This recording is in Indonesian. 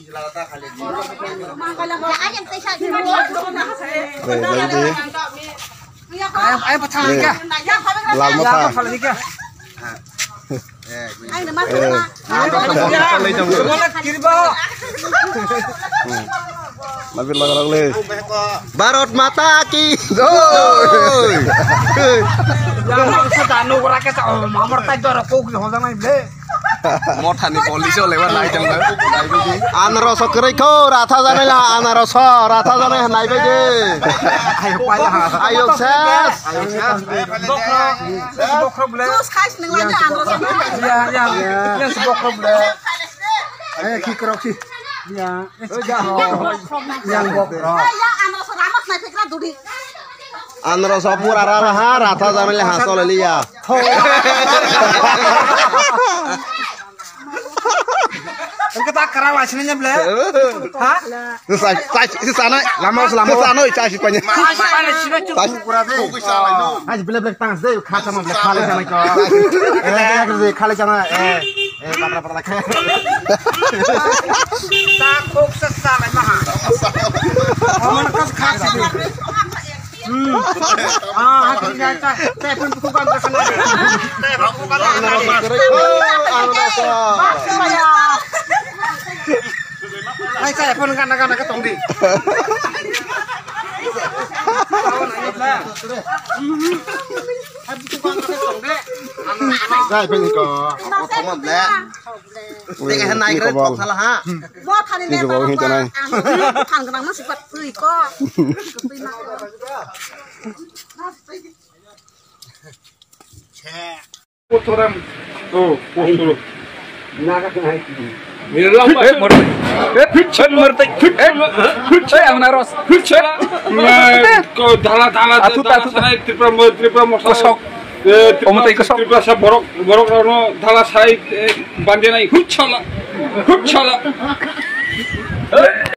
Ayo pecah lagi. Lama ta. Lebih lang le. Barot mata ki. Yang sedanu rakyat mamar tay dor ko ki hoda nai le. Mothani police lewat nai jang na. Anaros krai ko ratha jane la anaros ratha jane nai be je. Ayo paya. Ayo ses. Bokro bule. Terus khas ning lagi anaros. Yang bokro bule. Ayo ki krok si. Ya. Yang bokro. Ya anaros ramas nai fikra dudi. Anaros pura raha ratha jane le hasol liya. Kita kerawas nih bule. Hah? Di sana lama sana itu panya. Aja bule tang deh kata mah bule khale jana ko. Khale jana patra khe. Tak kok sesal mah. Aman kas khas itu. Akhirnya saya pun bukan kesana. Saya pun kan ketong di. Saya pengen ko. Otomat le. Tinggal henai kira kok salah ha. Mau tani le. Tang kenang masih buat beli kok. Kotoran tuh, kotor. Naga kena itu. Milang Ang naros. Kau dalat saya tripa Kosok. tripa sa borok rano dalat saya bandenai huchala.